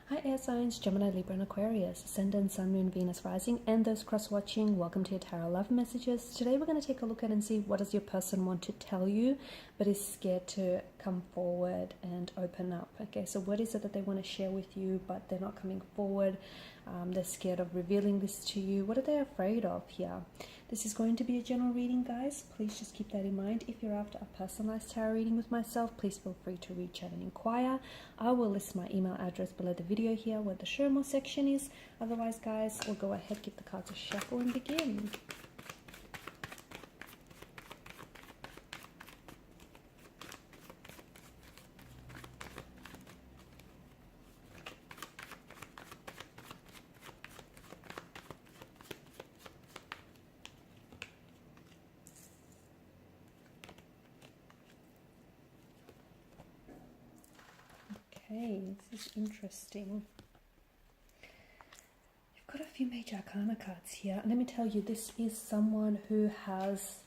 Hi air signs, Gemini, Libra and Aquarius, Ascendant, Sun, Moon, Venus, Rising, and those cross-watching, welcome to your Tarot Love Messages. Today we're going to take a look at and see what does your person want to tell you, but is scared to come forward and open up. Okay, so what is it that they want to share with you, but they're not coming forward? They're scared of revealing this to you. What are they afraid of here? This is going to be a general reading, guys. Please just keep that in mind. If you're after a personalized tarot reading with myself, please feel free to reach out and inquire. I will list my email address below the video here where the show more section is. Otherwise, guys, we'll go ahead, give the cards a shuffle and begin. Okay, this is interesting. You've got a few major arcana cards here. And let me tell you, this is someone who has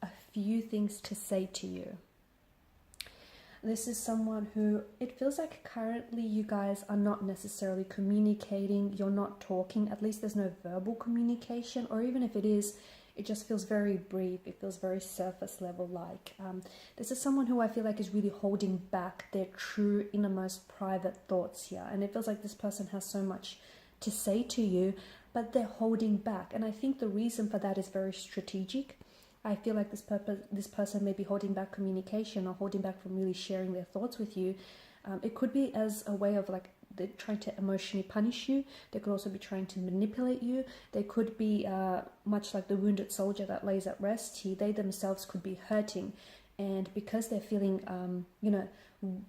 a few things to say to you. This is someone who, it feels like currently you guys are not necessarily communicating. You're not talking. At least there's no verbal communication. Or even if it is, it just feels very brief. It feels very surface level like. This is someone who I feel like is really holding back their true innermost private thoughts here. And it feels like this person has so much to say to you, but they're holding back. And I think the reason for that is very strategic. I feel like this person may be holding back communication or holding back from really sharing their thoughts with you. It could be as a way of like, they're trying to emotionally punish you. They could also be trying to manipulate you. They could be much like the wounded soldier that lays at rest here. They themselves could be hurting. And because they're feeling,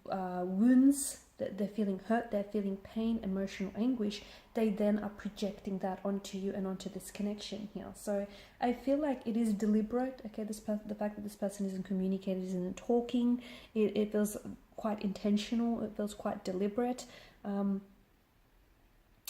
wounds, they're feeling hurt, they're feeling pain, emotional anguish, they then are projecting that onto you and onto this connection here. So I feel like it is deliberate. Okay, the fact that this person isn't communicating, isn't talking, it feels quite intentional. It feels quite deliberate. I'm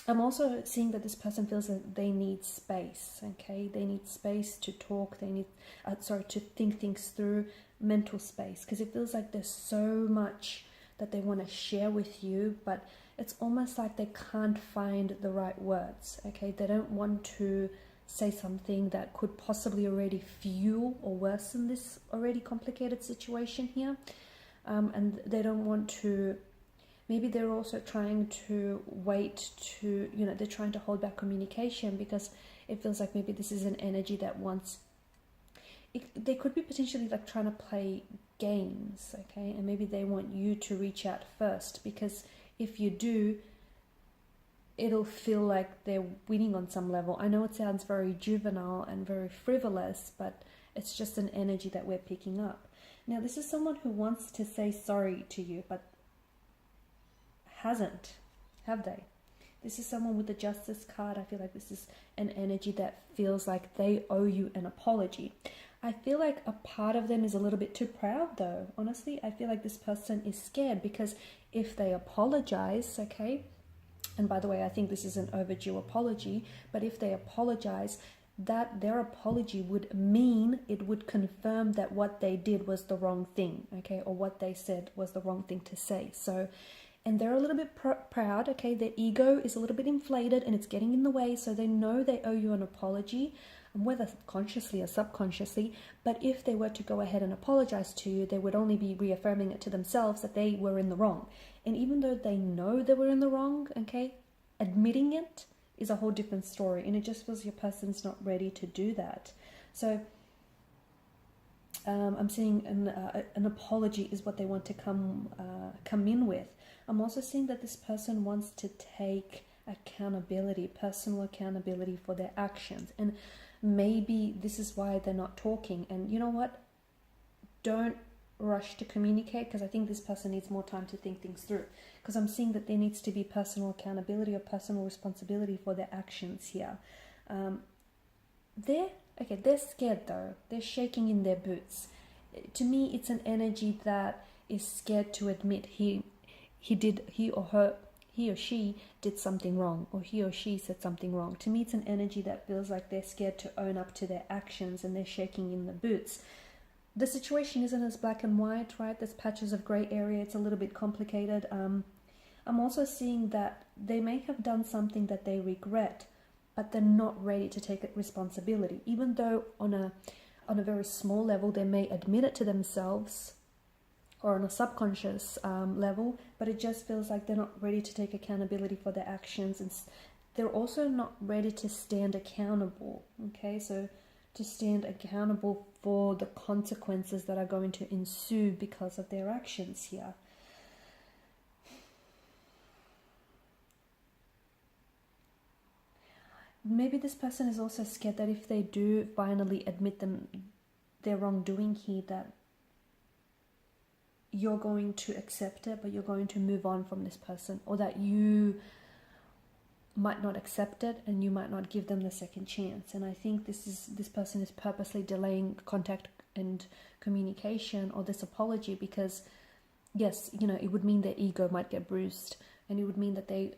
also seeing that this person feels that they need space. Okay, they need space to talk. They need, to think things through, mental space, because it feels like there's so much that they want to share with you, but it's almost like they can't find the right words. Okay, they don't want to say something that could possibly already fuel or worsen this already complicated situation here, and they don't want to. Maybe they're also trying to wait to, they're trying to hold back communication because it feels like maybe this is an energy that wants. They could be potentially like trying to play games, okay? And maybe they want you to reach out first, because if you do, it'll feel like they're winning on some level. I know it sounds very juvenile and very frivolous, but it's just an energy that we're picking up. Now, this is someone who wants to say sorry to you, but hasn't, have they? This is someone with the Justice card. I feel like this is an energy that feels like they owe you an apology. I feel like a part of them is a little bit too proud though. Honestly, I feel like this person is scared because if they apologize, okay, and by the way, I think this is an overdue apology, but if they apologize, that their apology would mean, it would confirm that what they did was the wrong thing, okay, or what they said was the wrong thing to say. So, and they're a little bit proud, okay, their ego is a little bit inflated and it's getting in the way, so they know they owe you an apology, whether consciously or subconsciously. But if they were to go ahead and apologize to you, they would only be reaffirming it to themselves that they were in the wrong. And even though they know they were in the wrong, okay, admitting it is a whole different story, and it just feels your person's not ready to do that. So I'm seeing an apology is what they want to come in with. I'm also seeing that this person wants to take accountability, personal accountability for their actions. And maybe this is why they're not talking. And you know what? Don't rush to communicate, because I think this person needs more time to think things through. Because I'm seeing that there needs to be personal accountability or personal responsibility for their actions here. They're scared though. They're shaking in their boots. To me, it's an energy that is scared to admit he or she did something wrong, or he or she said something wrong. To me, it's an energy that feels like they're scared to own up to their actions and they're shaking in the boots. The situation isn't as black and white, right? There's patches of gray area. It's a little bit complicated. I'm also seeing that they may have done something that they regret, but they're not ready to take responsibility. Even though on a very small level, they may admit it to themselves, or on a subconscious level, but it just feels like they're not ready to take accountability for their actions, and they're also not ready to stand accountable. Okay, so to stand accountable for the consequences that are going to ensue because of their actions here. Maybe this person is also scared that if they do finally admit their wrongdoing here, that you're going to accept it, but you're going to move on from this person, or that you might not accept it and you might not give them the second chance. And I think this person is purposely delaying contact and communication, or this apology, because yes, you know, it would mean their ego might get bruised, and it would mean that they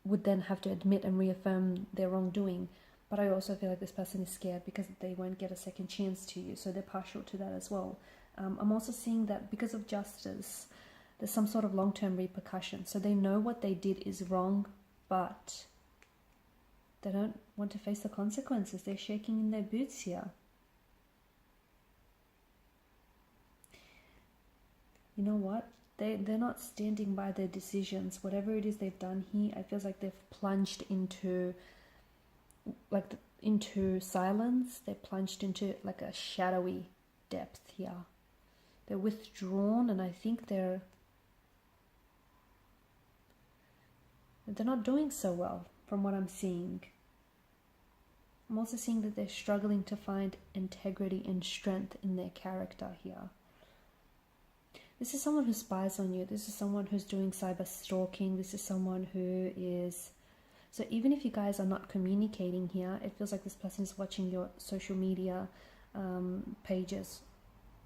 would then have to admit and reaffirm their wrongdoing. But I also feel like this person is scared because they won't get a second chance to you, so they're partial to that as well. I'm also seeing that because of justice, there's some sort of long-term repercussion. So they know what they did is wrong, but they don't want to face the consequences. They're shaking in their boots here. You know what? They're not standing by their decisions. Whatever it is they've done here, I feel like they've plunged into into silence. They're plunged into like a shadowy depth here. They're withdrawn, and I think they're not doing so well from what I'm seeing. I'm also seeing that they're struggling to find integrity and strength in their character here. This is someone who spies on you. This is someone who's doing cyber stalking. This is someone who is... So even if you guys are not communicating here, it feels like this person is watching your social media pages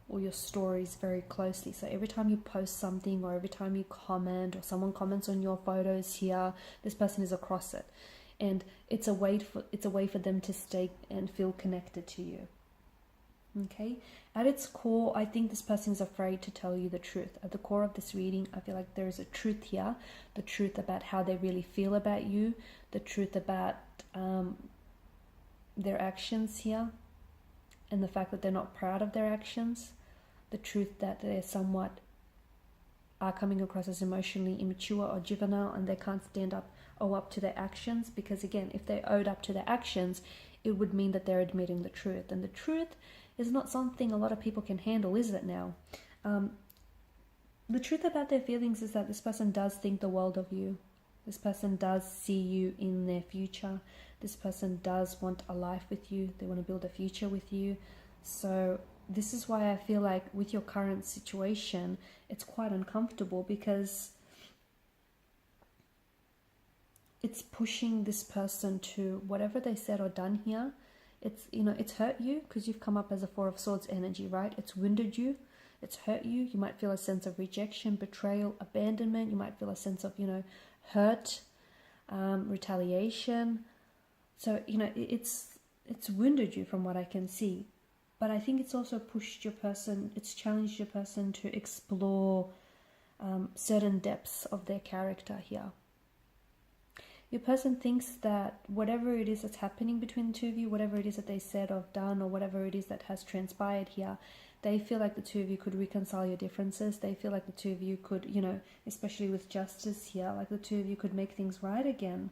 or your stories very closely. So every time you post something, or every time you comment, or someone comments on your photos here, this person is across it. And it's a way for them to stay and feel connected to you. Okay, at its core, I think this person is afraid to tell you the truth. At the core of this reading, I feel like there is a truth here, the truth about how they really feel about you, the truth about their actions here, and the fact that they're not proud of their actions, the truth that they somewhat are coming across as emotionally immature or juvenile, and they can't owe up to their actions, because again, if they owed up to their actions, it would mean that they're admitting the truth, and the truth is not something a lot of people can handle, is it now? The truth about their feelings is that this person does think the world of you. This person does see you in their future. This person does want a life with you. They want to build a future with you. So this is why I feel like with your current situation, it's quite uncomfortable, because it's pushing this person to whatever they said or done here. It's, you know, it's hurt you because you've come up as a Four of Swords energy, right? It's wounded you. It's hurt you. You might feel a sense of rejection, betrayal, abandonment. You might feel a sense of, you know, hurt, retaliation. So, you know, it's wounded you from what I can see. But I think it's also pushed your person, it's challenged your person to explore certain depths of their character here. Your person thinks that whatever it is that's happening between the two of you, whatever it is that they said or done, or whatever it is that has transpired here, they feel like the two of you could reconcile your differences. They feel like the two of you could, you know, especially with justice here, like the two of you could make things right again.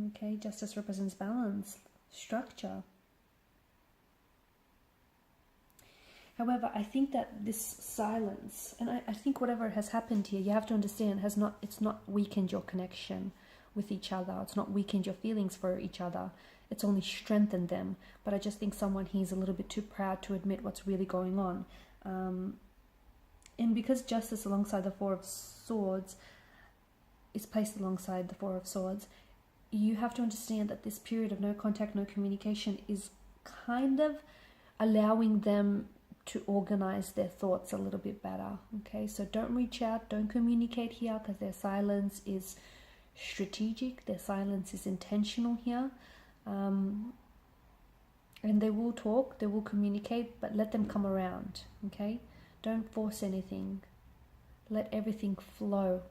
Okay, justice represents balance, structure. However, I think that this silence, and I think whatever has happened here, you have to understand, it's not weakened your connection with each other. It's not weakened your feelings for each other. It's only strengthened them. But I just think someone here is a little bit too proud to admit what's really going on. And because justice alongside the Four of Swords is placed alongside the Four of Swords, you have to understand that this period of no contact, no communication is kind of allowing them to organize their thoughts a little bit better. Okay, so don't reach out, don't communicate here, because their silence is strategic, their silence is intentional here. And they will talk, they will communicate, but let them come around. Okay, don't force anything. let everything flow.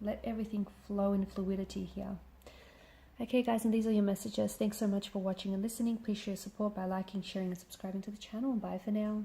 Let everything flow in fluidity here. Okay guys, and these are your messages. Thanks so much for watching and listening. Please show your support by liking, sharing and subscribing to the channel. Bye for now.